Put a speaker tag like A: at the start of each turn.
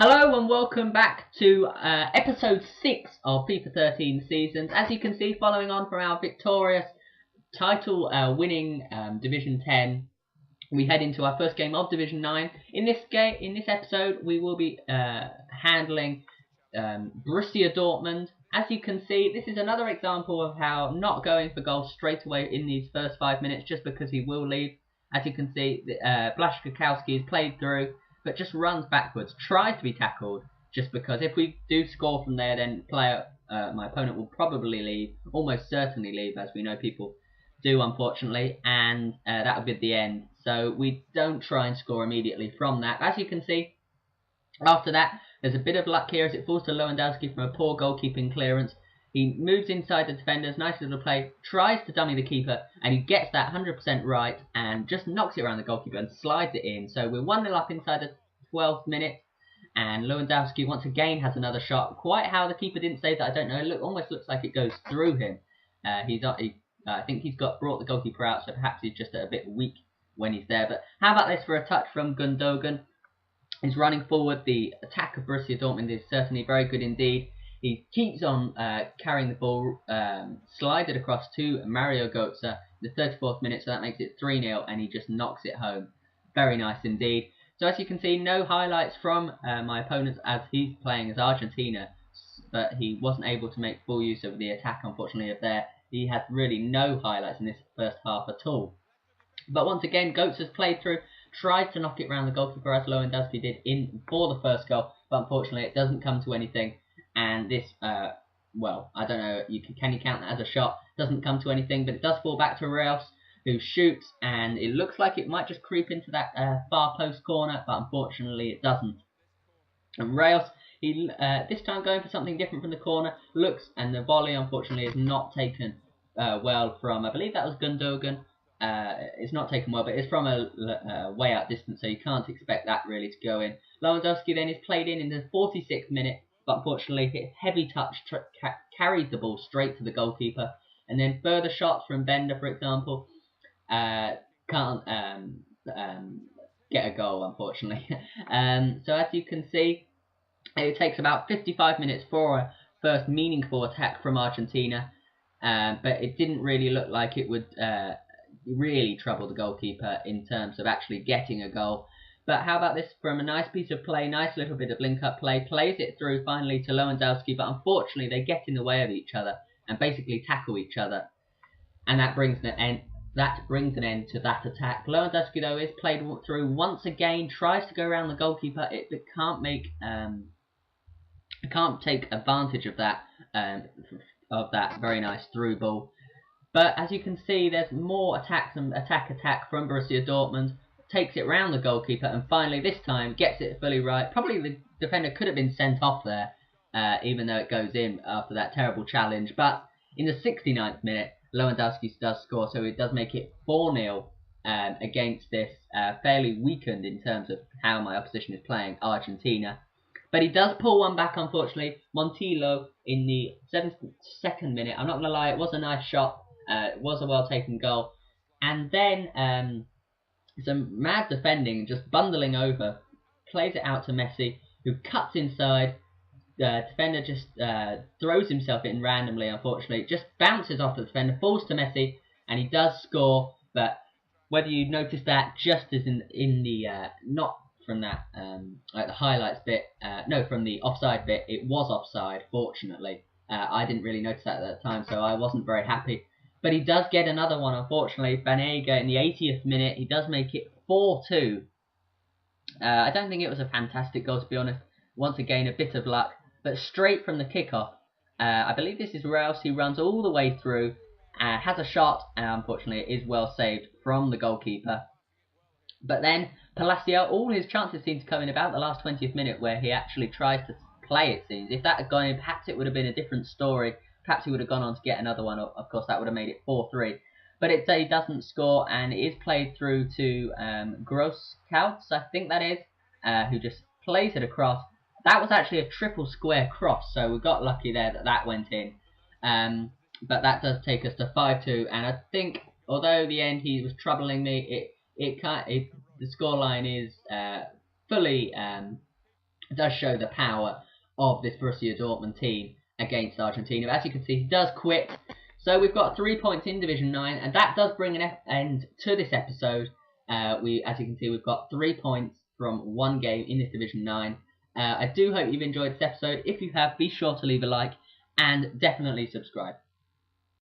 A: Hello and welcome back to episode 6 of FIFA 13 Seasons. As you can see, following on from our victorious title winning Division 10, we head into our first game of Division 9. In this episode, we will be handling Borussia Dortmund. As you can see, this is another example of how not going for goals straight away in these first 5 minutes just because he will leave. As you can see, Blaszczykowski is played through, but just runs backwards, tries to be tackled, just because if we do score from there, then my opponent will probably leave, almost certainly leave, as we know people do, unfortunately, and that would be the end. So we don't try and score immediately from that. As you can see, after that, there's a bit of luck here as it falls to Lewandowski from a poor goalkeeping clearance. He moves inside the defenders, nice little play, tries to dummy the keeper, and he gets that 100% right and just knocks it around the goalkeeper and slides it in. So we're 1-0 up inside the 12th minute, and Lewandowski once again has another shot. Quite how the keeper didn't save that, I don't know. It almost looks like it goes through him. I think he's brought the goalkeeper out, so perhaps he's just a bit weak when he's there. But how about this for a touch from Gundogan? He's running forward. The attack of Borussia Dortmund is certainly very good indeed. He keeps on carrying the ball, slided across to Mario Götze in the 34th minute, so that makes it 3-0, and he just knocks it home. Very nice indeed. So as you can see, no highlights from my opponent as he's playing as Argentina, but he wasn't able to make full use of the attack, unfortunately, of there. He had really no highlights in this first half at all. But once again, Götze's played through, tried to knock it around the goalkeeper as Lewandowski did for the first goal, but unfortunately it doesn't come to anything. And this, well, I don't know, can you count that as a shot? Doesn't come to anything, but it does fall back to Reus, who shoots, and it looks like it might just creep into that far post corner, but unfortunately it doesn't. And Reus, this time going for something different from the corner, looks, and the volley unfortunately is not taken well from, I believe that was Gundogan. It's not taken well, but it's from a way out distance, so you can't expect that really to go in. Lewandowski then is played in the 46th minute, but unfortunately his heavy touch carries the ball straight to the goalkeeper, and then further shots from Bender, for example, can't get a goal, unfortunately. So as you can see, it takes about 55 minutes for a first meaningful attack from Argentina, but it didn't really look like it would really trouble the goalkeeper in terms of actually getting a goal. But how about this from a nice piece of play, nice little bit of link-up play, plays it through finally to Lewandowski, but unfortunately they get in the way of each other and basically tackle each other, and that brings an end to that attack. Lewandowski though is played through once again, tries to go around the goalkeeper, but can't take advantage of that very nice through ball. But as you can see, there's more attack from Borussia Dortmund. Takes it round the goalkeeper, and finally this time gets it fully right. Probably the defender could have been sent off there, even though it goes in after that terrible challenge. But in the 69th minute, Lewandowski does score, so it does make it 4-0 against this fairly weakened in terms of how my opposition is playing, Argentina. But he does pull one back, unfortunately. Montillo in the 72nd minute. I'm not going to lie, it was a nice shot. It was a well-taken goal. And then some mad defending, just bundling over, plays it out to Messi, who cuts inside. The defender just throws himself in randomly, unfortunately. Just bounces off the defender, falls to Messi, and he does score. But whether you noticed that just as in the, not from that, like the highlights bit, no, from the offside bit, it was offside, fortunately. I didn't really notice that at the time, so I wasn't very happy. But he does get another one, unfortunately. Banega in the 80th minute, he does make it 4-2. I don't think it was a fantastic goal, to be honest. Once again, a bit of luck. But straight from the kickoff, I believe this is Reus. He runs all the way through, has a shot, and unfortunately it is well saved from the goalkeeper. But then Palacio, all his chances seem to come in about the last 20th minute, where he actually tries to play, it seems. If that had gone in, perhaps it would have been a different story. Perhaps he would have gone on to get another one. Of course, that would have made it 4-3. But he doesn't score, and it is played through to Grosskouts, I think that is, who just plays it across. That was actually a triple square cross, so we got lucky there that went in. But that does take us to 5-2, and I think, although the end he was troubling me, the scoreline is fully does show the power of this Borussia Dortmund team against Argentina. But as you can see, he does quit. So we've got 3 points in Division 9, and that does bring an end to this episode. As you can see, we've got 3 points from 1 game in this Division 9. I do hope you've enjoyed this episode. If you have, be sure to leave a like and definitely subscribe.